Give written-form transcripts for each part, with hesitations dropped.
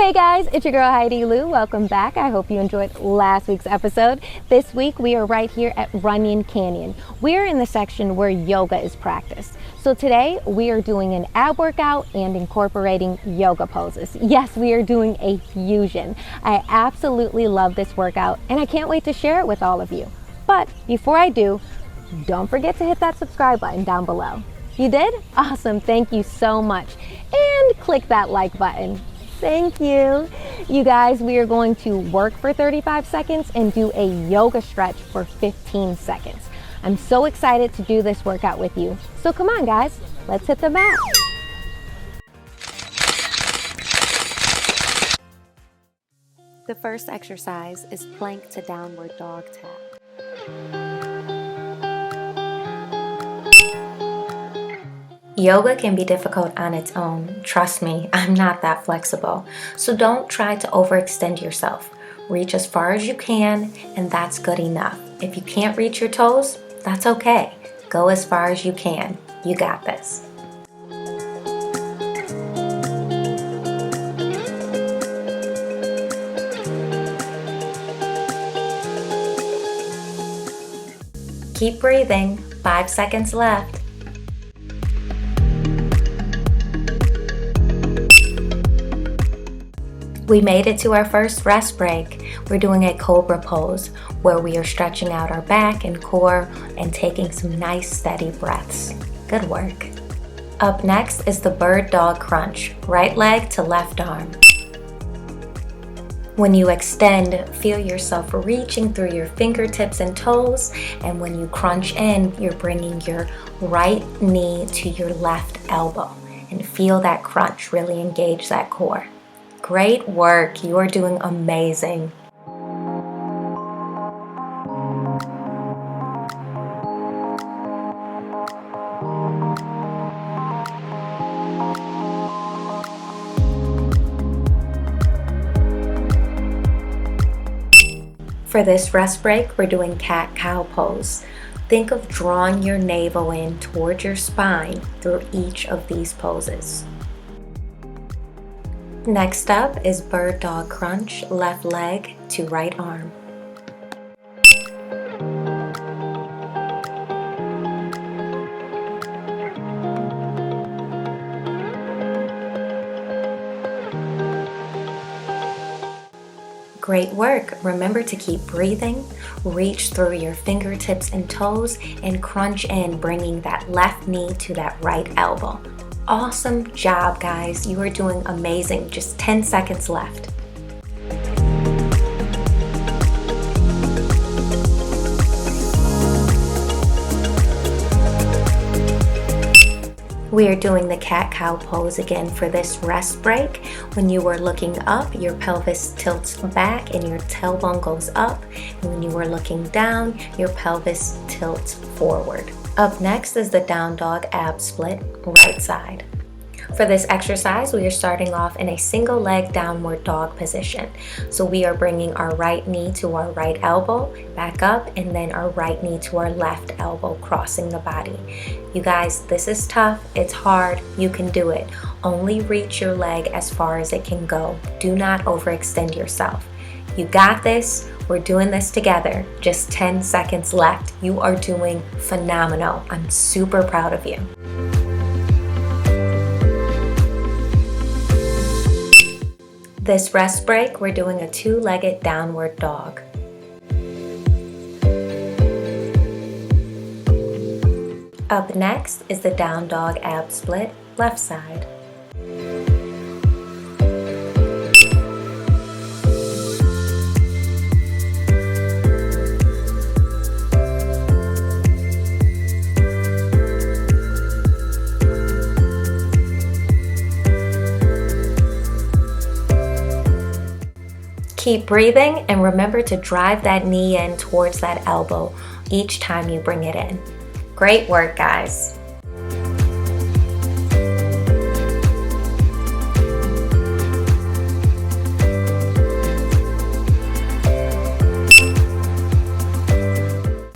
Hey guys, it's your girl Heidi Lew. Welcome back. I hope you enjoyed last week's episode. This week we are right here at Runyon Canyon. We're in the section where yoga is practiced. So today we are doing an ab workout and incorporating yoga poses. Yes, we are doing a fusion. I absolutely love this workout and I can't wait to share it with all of you. But before I do, don't forget to hit that subscribe button down below. You did? Awesome, thank you so much. And click that like button. Thank you. You guys, we are going to work for 35 seconds and do a yoga stretch for 15 seconds. I'm so excited to do this workout with you. So come on guys, let's hit the mat. The first exercise is plank to downward dog tap. Yoga can be difficult on its own. Trust me, I'm not that flexible. So don't try to overextend yourself. Reach as far as you can, and that's good enough. If you can't reach your toes, that's okay. Go as far as you can. You got this. Keep breathing. 5 seconds left. We made it to our first rest break. We're doing a cobra pose where we are stretching out our back and core and taking some nice steady breaths. Good work. Up next is the bird dog crunch, right leg to left arm. When you extend, feel yourself reaching through your fingertips and toes, and when you crunch in, you're bringing your right knee to your left elbow, and feel that crunch really engage that core. Great work, you are doing amazing. For this rest break, we're doing cat-cow pose. Think of drawing your navel in towards your spine through each of these poses. Next up is bird dog crunch, left leg to right arm. Great work. Remember to keep breathing, reach through your fingertips and toes, and crunch in, bringing that left knee to that right elbow. Awesome job, guys. You are doing amazing. Just 10 seconds left. We are doing the cat-cow pose again for this rest break. When you are looking up, your pelvis tilts back and your tailbone goes up. And when you are looking down, your pelvis tilts forward. Up next is the down dog ab split, right side. For this exercise, we are starting off in a single leg downward dog position. So we are bringing our right knee to our right elbow, back up, and then our right knee to our left elbow, crossing the body. You guys, this is tough, it's hard, you can do it. Only reach your leg as far as it can go. Do not overextend yourself. You got this, we're doing this together. Just 10 seconds left. You are doing phenomenal. I'm super proud of you. This rest break, we're doing a two-legged downward dog. Up next is the down dog ab split, left side. Keep breathing and remember to drive that knee in towards that elbow each time you bring it in. Great work, guys.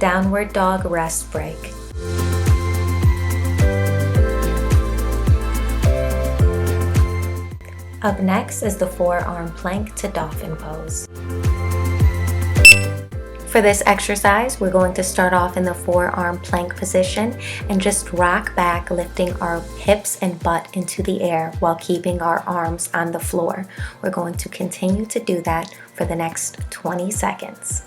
Downward dog rest break. Up next is the forearm plank to dolphin pose. For this exercise, we're going to start off in the forearm plank position and just rock back, lifting our hips and butt into the air while keeping our arms on the floor. We're going to continue to do that for the next 20 seconds.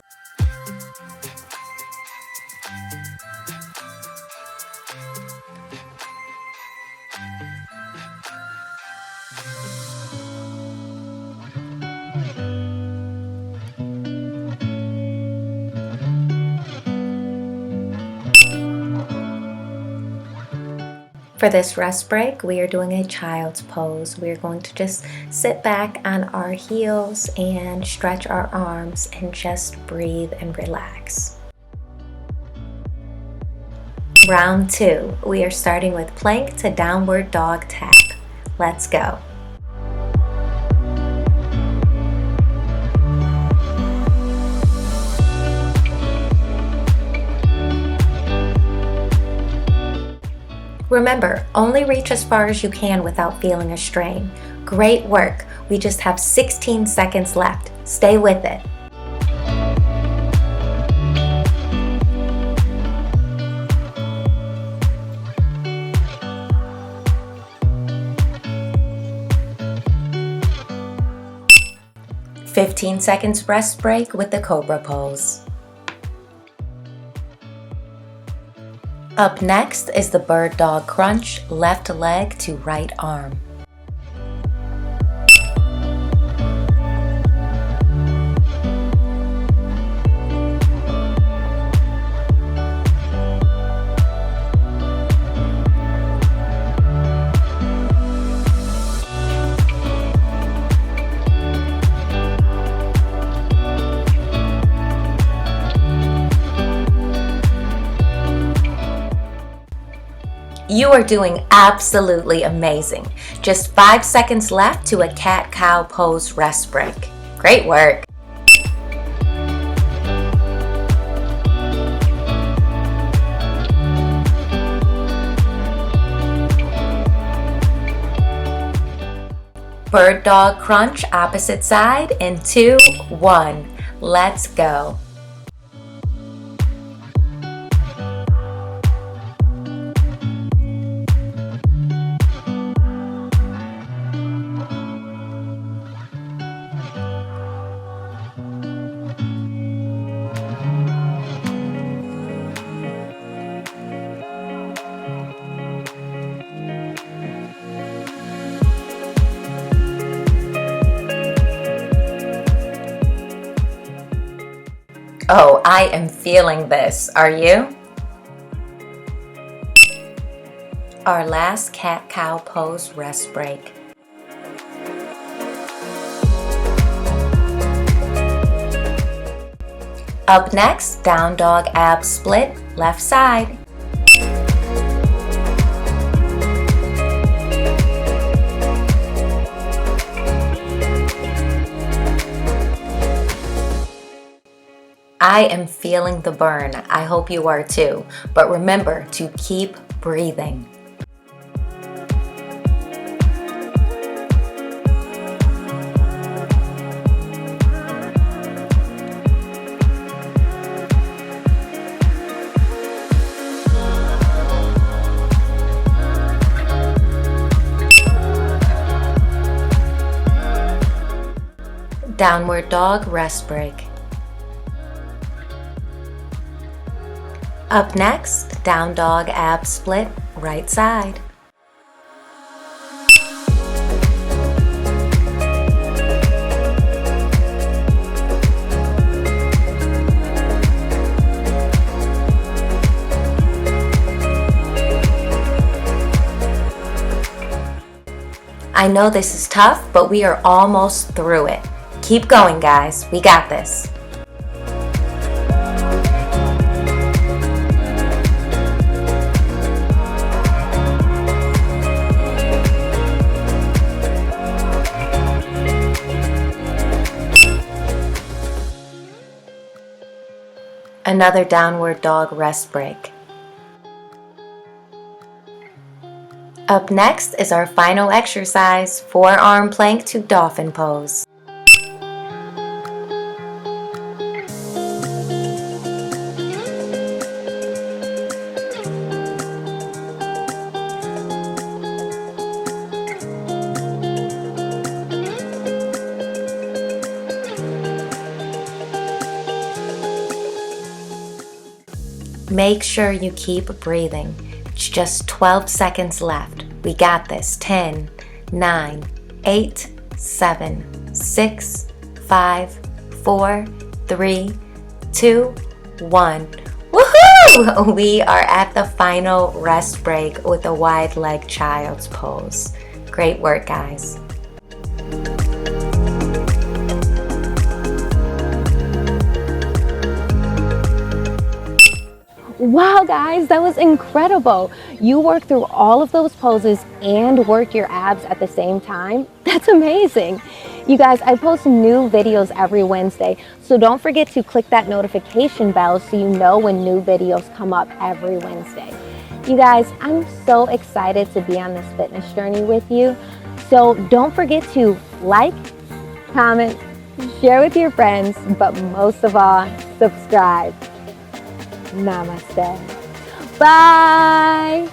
For this rest break, we are doing a child's pose. We are going to just sit back on our heels and stretch our arms and just breathe and relax. Round 2, we are starting with plank to downward dog tap. Let's go. Remember, only reach as far as you can without feeling a strain. Great work. We just have 16 seconds left. Stay with it. "15 seconds rest break with the cobra pose. Up next is the bird dog crunch, left leg to right arm. You are doing absolutely amazing. Just 5 seconds left to a cat-cow pose rest break. Great work. Bird dog crunch opposite side in 2, 1. Let's go. Oh, I am feeling this. Are you? Our last cat-cow pose rest break. Up next, down dog ab split, left side. I am feeling the burn. I hope you are too. But remember to keep breathing. Downward dog rest break. Up next, down dog ab split, right side. I know this is tough, but we are almost through it. Keep going, guys. We got this. Another downward dog rest break. Up next is our final exercise, forearm plank to dolphin pose. Make sure you keep breathing. It's just 12 seconds left. We got this. 10, 9, 8, 7, 6, 5, 4, 3, 2, 1. Woohoo! We are at the final rest break with a wide leg child's pose. Great work, guys. Wow, guys, that was incredible. You worked through all of those poses and worked your abs at the same time. That's amazing. You guys, I post new videos every Wednesday, so don't forget to click that notification bell so you know when new videos come up every Wednesday. You guys, I'm so excited to be on this fitness journey with you. So don't forget to like, comment, share with your friends, but most of all, subscribe. Namaste. Bye.